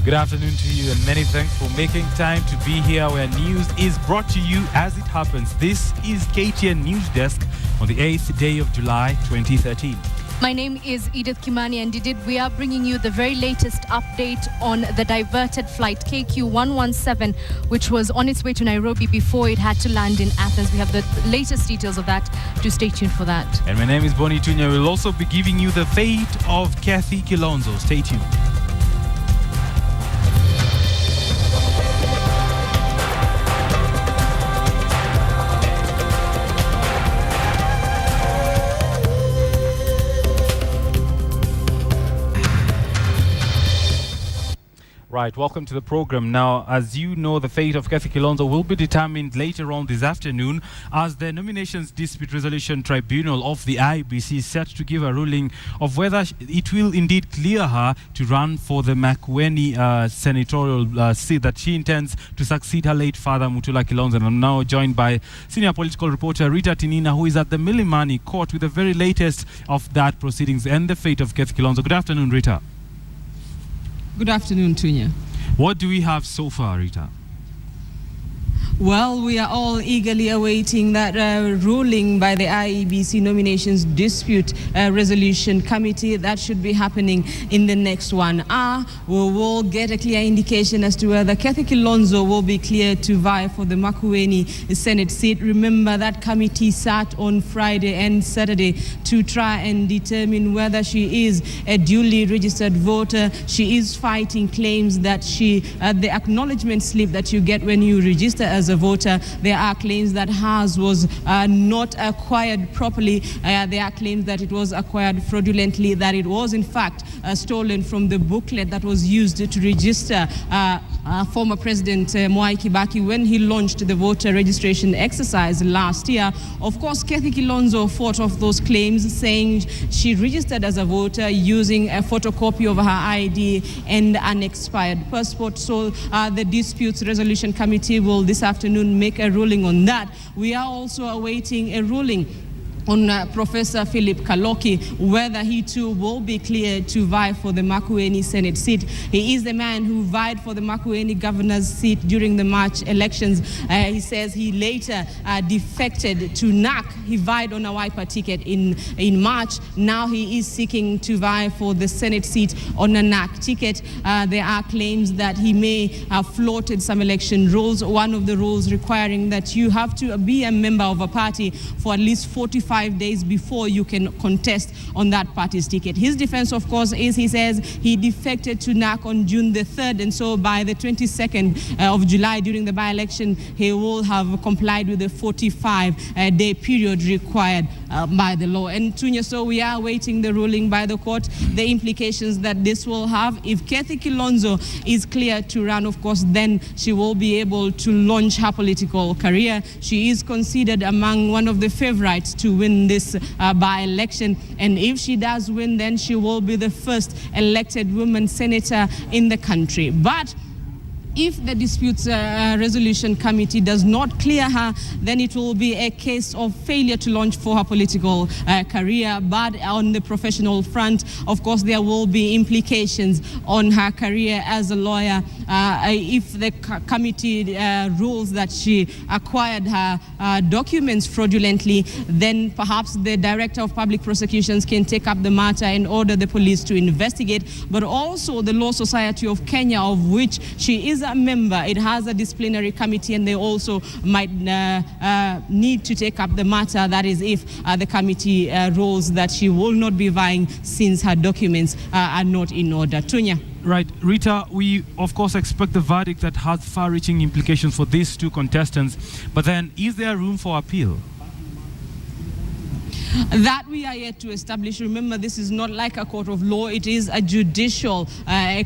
Good afternoon to you, and many thanks for making time to be here where news is brought to you as it happens. This is KTN NewsDesk on the 8th day of July 2013. My name is Edith Kimani, and indeed we are bringing you the very latest update on the diverted flight KQ117, which was on its way to Nairobi before it had to land in Athens. We have the latest details of that. Do stay tuned for that. And my name is Bonnie Tunya. We'll also be giving you the fate of Kathy Kilonzo. Stay tuned. Right, welcome to the program. Now, as you know, the fate of Kathy Kilonzo will be determined later on this afternoon as the Nominations Dispute Resolution Tribunal of the IEBC is set to give a ruling of whether it will indeed clear her to run for the Makueni senatorial seat that she intends to succeed her late father, Mutula Kilonzo. And I'm now joined by senior political reporter Rita Tinina, who is at the Milimani court with the very latest of that proceedings and the fate of Kathy Kilonzo. Good afternoon, Rita. Good afternoon, Tunya. What do we have so far, Rita? Well, we are all eagerly awaiting that ruling by the IEBC Nominations Dispute Resolution Committee. That should be happening in the next 1 hour. We will get a clear indication as to whether Kathy Kilonzo will be cleared to vie for the Makueni Senate seat. Remember, that committee sat on Friday and Saturday to try and determine whether she is a duly registered voter. She is fighting claims that the acknowledgement slip that you get when you register as a voter, there are claims that hers was not acquired properly. There are claims that it was acquired fraudulently, that it was in fact stolen from the booklet that was used to register former President Mwai Kibaki when he launched the voter registration exercise last year. Of course, Kathy Kilonzo fought off those claims, saying she registered as a voter using a photocopy of her ID and an expired passport. So the Disputes Resolution Committee will this afternoon make a ruling on that. We are also awaiting a ruling on Professor Philip Kaloki, whether he too will be cleared to vie for the Makueni Senate seat. He is the man who vied for the Makueni governor's seat during the March elections. He says he later defected to NAC. He vied on a Wiper ticket in March. Now he is seeking to vie for the Senate seat on a NAC ticket. There are claims that he may have flouted some election rules. One of the rules requiring that you have to be a member of a party for at least 45 days before you can contest on that party's ticket. His defense, of course, is he says he defected to NAC on June the 3rd, and so by the 22nd of July during the by-election, he will have complied with the 45-day period required by the law. And Tunya, so we are awaiting the ruling by the court, the implications that this will have. If Kathy Kilonzo is cleared to run, of course, then she will be able to launch her political career. She is considered among one of the favorites to win this by-election, and if she does win, then she will be the first elected woman senator in the country. But if the Disputes Resolution Committee does not clear her, then it will be a case of failure to launch for her political career. But on the professional front, of course, there will be implications on her career as a lawyer. If the committee rules that she acquired her documents fraudulently, then perhaps the Director of Public Prosecutions can take up the matter and order the police to investigate. But also the Law Society of Kenya, of which she is a member, it has a disciplinary committee, and they also might need to take up the matter. That is, if the committee rules that she will not be vying since her documents are not in order. Tunya. Right. Rita, we of course expect the verdict that has far-reaching implications for these two contestants, but then is there room for appeal? That we are yet to establish. Remember, this is not like a court of law. It is a judicial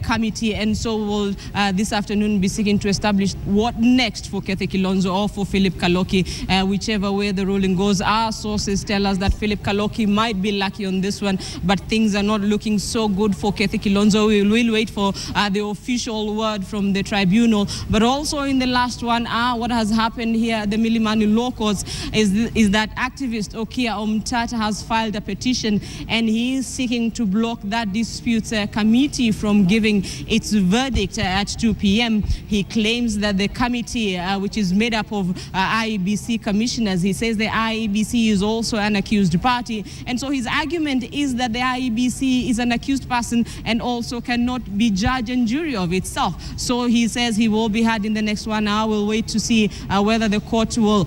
committee, and so we'll this afternoon be seeking to establish what next for Kathy Kilonzo or for Philip Kaloki, whichever way the ruling goes. Our sources tell us that Philip Kaloki might be lucky on this one, but things are not looking so good for Kathy Kilonzo. We will wait for the official word from the tribunal. But also in the last 1 hour, what has happened here at the Milimani Law Courts is that activist Okia Omta Carter has filed a petition, and he is seeking to block that disputes committee from giving its verdict at 2 p.m. He claims that the committee, which is made up of IEBC commissioners, he says the IEBC is also an accused party, and so his argument is that the IEBC is an accused person and also cannot be judge and jury of itself. So he says he will be heard in the next 1 hour. We'll wait to see whether the court will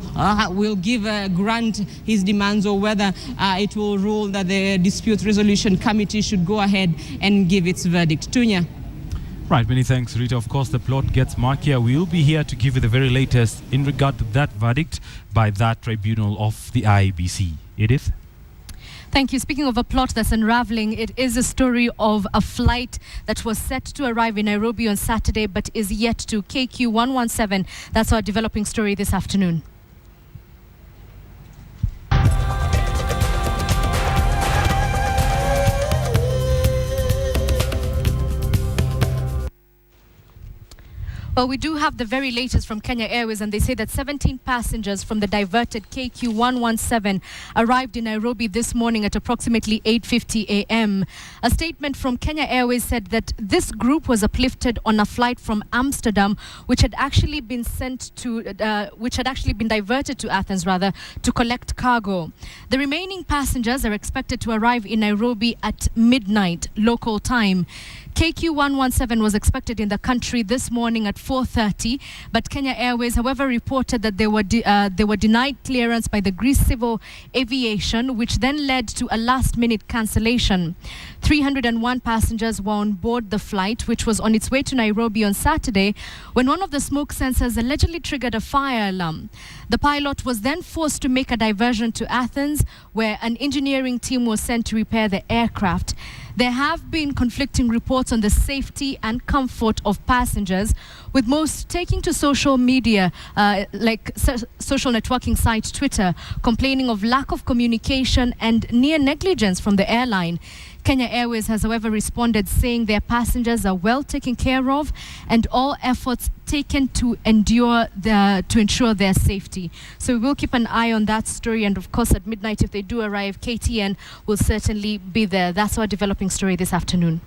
grant his demands, or whether it will rule that the dispute resolution committee should go ahead and give its verdict. Tunya. Right, many thanks, Rita. Of course, the plot gets murkier. We'll be here to give you the very latest in regard to that verdict by that tribunal of the IEBC. Edith? Thank you. Speaking of a plot that's unraveling, it is a story of a flight that was set to arrive in Nairobi on Saturday but is yet to. KQ 117. That's our developing story this afternoon. Well, we do have the very latest from Kenya Airways, and they say that 17 passengers from the diverted KQ 117 arrived in Nairobi this morning at approximately 8:50 a.m. A statement from Kenya Airways said that this group was uplifted on a flight from Amsterdam, which had actually been diverted to Athens, to collect cargo. The remaining passengers are expected to arrive in Nairobi at midnight local time. KQ 117 was expected in the country this morning at 4:30, but Kenya Airways, however, reported that they were denied clearance by the Greece Civil Aviation, which then led to a last-minute cancellation. 301 passengers were on board the flight, which was on its way to Nairobi on Saturday, when one of the smoke sensors allegedly triggered a fire alarm. The pilot was then forced to make a diversion to Athens, where an engineering team was sent to repair the aircraft. There have been conflicting reports on the safety and comfort of passengers, with most taking to social media, social networking site Twitter, complaining of lack of communication and near negligence from the airline. Kenya Airways has, however, responded saying their passengers are well taken care of and all efforts taken to ensure their safety. So we will keep an eye on that story, and of course at midnight, if they do arrive, KTN will certainly be there. That's our developing story this afternoon.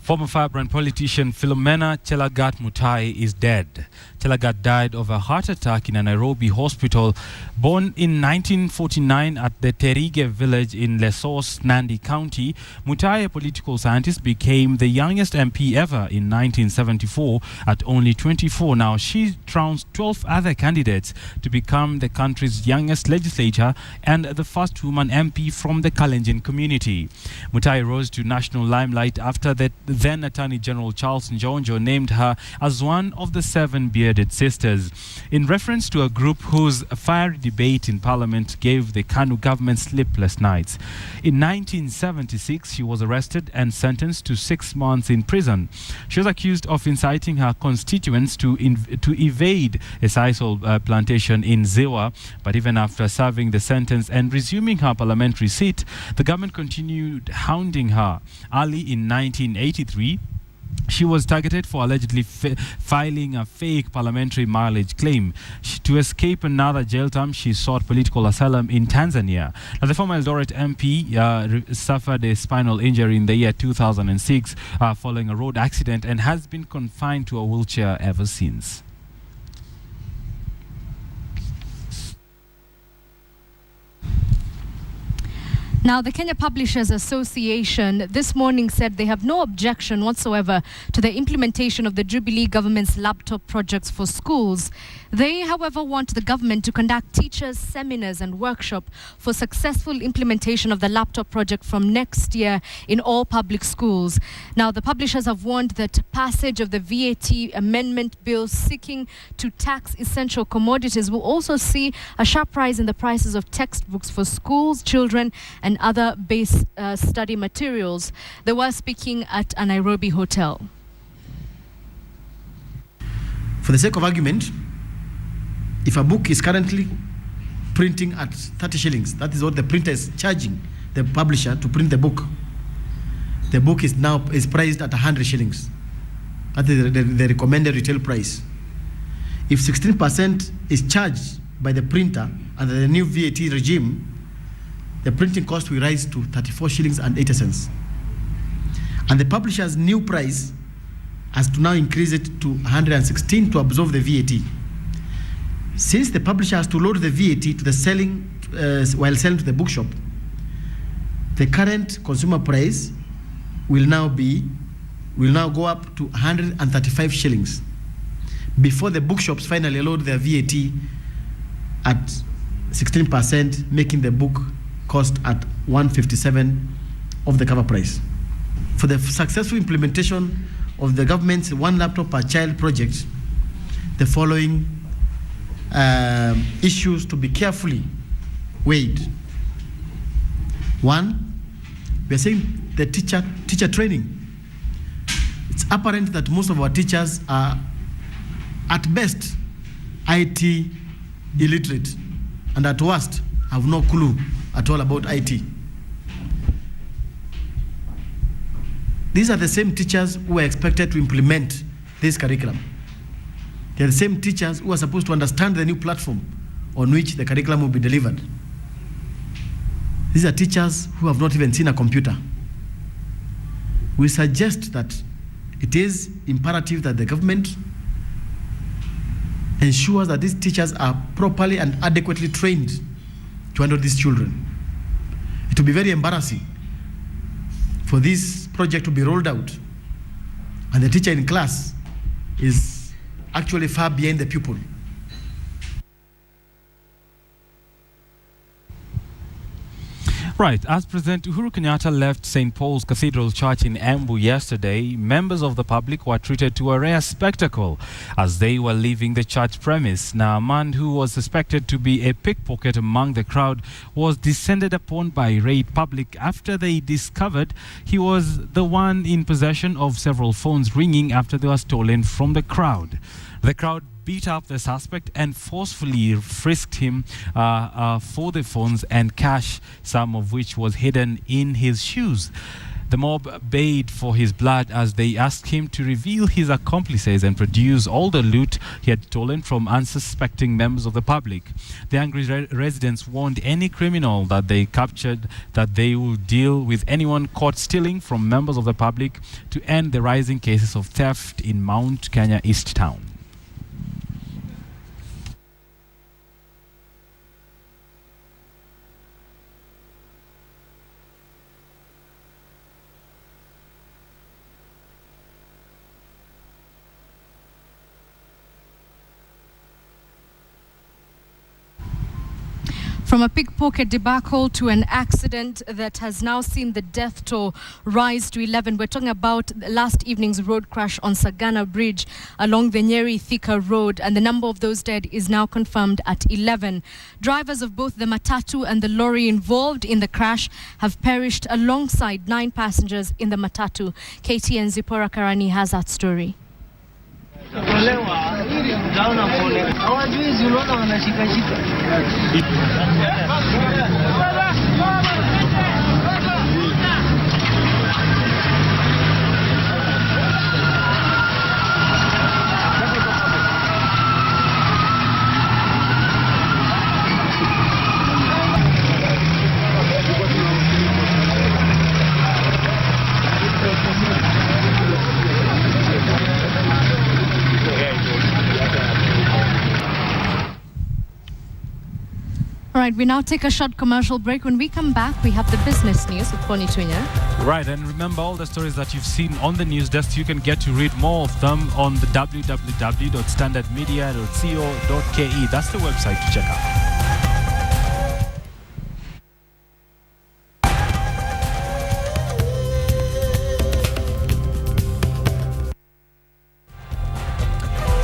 Former firebrand politician Philomena Chelagat Mutai is dead. Chelagat died of a heart attack in a Nairobi hospital. Born in 1949 at the Terige village in Lesos, Nandi County, Mutai, a political scientist, became the youngest MP ever in 1974 at only 24. Now she trounced 12 other candidates to become the country's youngest legislator and the first woman MP from the Kalenjin community. Mutai rose to national limelight after the then Attorney General Charles Njonjo named her as one of the 7 bearded sisters, in reference to a group whose fiery debate in Parliament gave the KANU government sleepless nights. In 1976, she was arrested and sentenced to 6 months in prison. She was accused of inciting her constituents to evade a sisal plantation in Ziwa, but even after serving the sentence and resuming her parliamentary seat, the government continued hounding her. Early in 1983, she was targeted for allegedly filing a fake parliamentary mileage claim. To escape another jail term, she sought political asylum in Tanzania. Now, the former Eldoret MP suffered a spinal injury in the year 2006 following a road accident and has been confined to a wheelchair ever since. Now, the Kenya Publishers Association this morning said they have no objection whatsoever to the implementation of the Jubilee government's laptop projects for schools. They, however, want the government to conduct teachers' seminars and workshops for successful implementation of the laptop project from next year in all public schools. Now, the publishers have warned that passage of the VAT amendment bill seeking to tax essential commodities will also see a sharp rise in the prices of textbooks for schools, children, and other base study materials. They were speaking at a Nairobi hotel. For the sake of argument, if a book is currently printing at 30 shillings, that is what the printer is charging the publisher to print the book. The book is now priced at 100 shillings. That is the recommended retail price. If 16% is charged by the printer under the new VAT regime, the printing cost will rise to 34 shillings and 80 cents. And the publisher's new price has to now increase it to 116 to absorb the VAT. Since the publisher has to load the VAT to the selling while selling to the bookshop, the current consumer price will now go up to 135 shillings before the bookshops finally load their VAT at 16%, making the book cost at 157 of the cover price. For the successful implementation of the government's one laptop per child project, the following issues to be carefully weighed. One, we are saying the teacher training. It's apparent that most of our teachers are, at best, IT illiterate, and at worst, have no clue at all about IT. These are the same teachers who are expected to implement this curriculum. They are the same teachers who are supposed to understand the new platform on which the curriculum will be delivered. These are teachers who have not even seen a computer. We suggest that it is imperative that the government ensures that these teachers are properly and adequately trained to handle these children. It will be very embarrassing for this project to be rolled out and the teacher in class is actually far behind the pupil. Right, as President Uhuru Kenyatta left St. Paul's Cathedral Church in Embu yesterday, members of the public were treated to a rare spectacle as they were leaving the church premise. Now, a man who was suspected to be a pickpocket among the crowd was descended upon by irate public after they discovered he was the one in possession of several phones ringing after they were stolen from the crowd. The crowd beat up the suspect and forcefully frisked him for the phones and cash, some of which was hidden in his shoes. The mob bayed for his blood as they asked him to reveal his accomplices and produce all the loot he had stolen from unsuspecting members of the public. The angry residents warned any criminal that they captured that they would deal with anyone caught stealing from members of the public to end the rising cases of theft in Mount Kenya East Town. From a pickpocket debacle to an accident that has now seen the death toll rise to 11. We're talking about last evening's road crash on Sagana Bridge along the Nyeri Thika Road, and the number of those dead is now confirmed at 11. Drivers of both the matatu and the lorry involved in the crash have perished alongside 9 passengers in the matatu. KTN Zipora Karani has that story. All right, we now take a short commercial break. When we come back, we have the business news with Pony Tunya. Right, and remember all the stories that you've seen on the news desk, you can get to read more of them on the www.standardmedia.co.ke. That's the website to check out.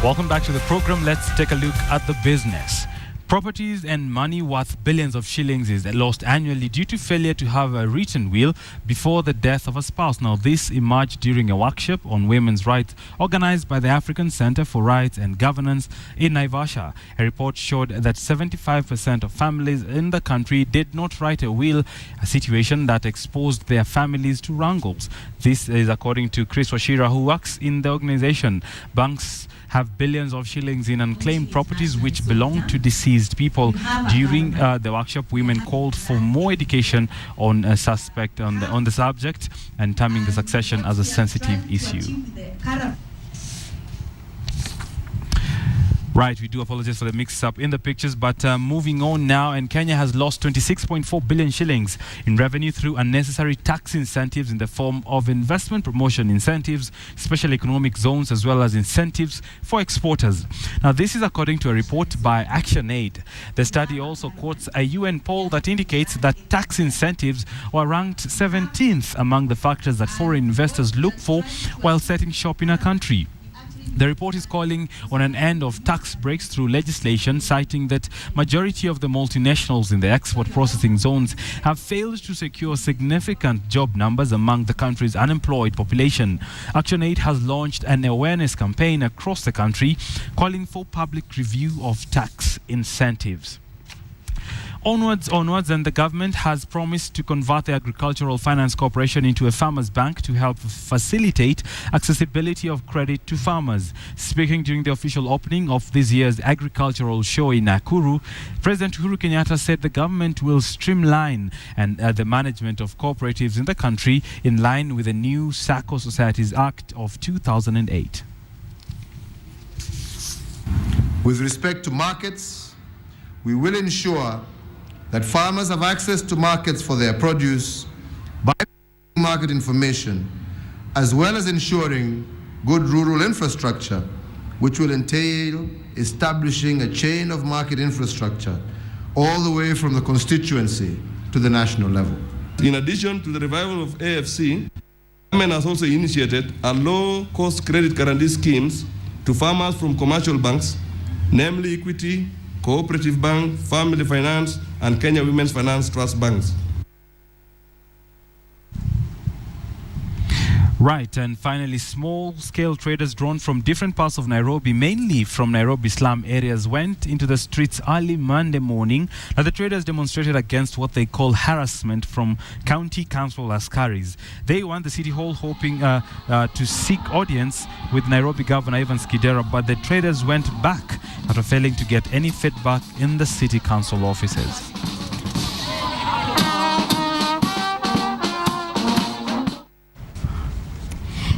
Welcome back to the program. Let's take a look at the business. Properties and money worth billions of shillings is lost annually due to failure to have a written will before the death of a spouse. Now, this emerged during a workshop on women's rights organized by the African Center for Rights and Governance in Naivasha. A report showed that 75% of families in the country did not write a will, a situation that exposed their families to wrangles. This is according to Chris Washira, who works in the organization. Banks have billions of shillings in unclaimed properties which belong to deceased people. During the workshop, women called for more education on a suspect on the subject and terming the succession as a sensitive issue. Right, we do apologize for the mix-up in the pictures, but moving on now, and Kenya has lost 26.4 billion shillings in revenue through unnecessary tax incentives in the form of investment promotion incentives, special economic zones, as well as incentives for exporters. Now, this is according to a report by ActionAid. The study also quotes a UN poll that indicates that tax incentives were ranked 17th among the factors that foreign investors look for while setting shop in a country. The report is calling on an end of tax breaks through legislation, citing that majority of the multinationals in the export processing zones have failed to secure significant job numbers among the country's unemployed population. ActionAid has launched an awareness campaign across the country calling for public review of tax incentives. Onwards, and the government has promised to convert the Agricultural Finance Corporation into a farmers' bank to help facilitate accessibility of credit to farmers. Speaking during the official opening of this year's agricultural show in Nakuru, President Uhuru Kenyatta said the government will streamline the management of cooperatives in the country in line with the new Sacco Societies Act of 2008. With respect to markets, we will ensure that farmers have access to markets for their produce by market information, as well as ensuring good rural infrastructure, which will entail establishing a chain of market infrastructure all the way from the constituency to the national level. In addition to the revival of AFC, government has also initiated a low-cost credit guarantee schemes to farmers from commercial banks, namely Equity, Cooperative Bank, Family Finance, and Kenya Women's Finance Trust Banks. Right, and finally, small-scale traders drawn from different parts of Nairobi, mainly from Nairobi slum areas, went into the streets early Monday morning. Now, the traders demonstrated against what they call harassment from county council askaris. They went to the city hall hoping to seek audience with Nairobi Governor Ivan Skidera, but the traders went back after failing to get any feedback in the city council offices.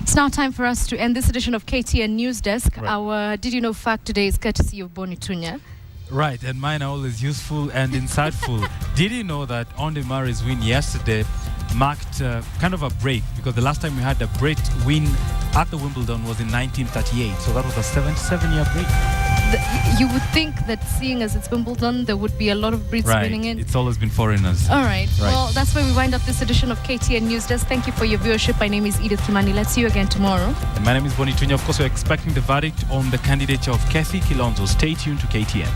It's now time for us to end this edition of KTN NewsDesk. Right. Our Did You Know Fact today is courtesy of Boni Tunya. Right, and mine are always useful and insightful. Did you know that Onde Mari's win yesterday marked kind of a break? Because the last time we had a break win at the Wimbledon was in 1938. So that was a 77-year break. You would think that seeing as it's Wimbledon, there would be a lot of Brits winning in. It's always been foreigners. All right. Well, that's where we wind up this edition of KTN NewsDesk. Thank you for your viewership. My name is Edith Kimani. Let's see you again tomorrow. And my name is Boni Tunya. Of course, we're expecting the verdict on the candidature of Kathy Kilonzo. Stay tuned to KTN.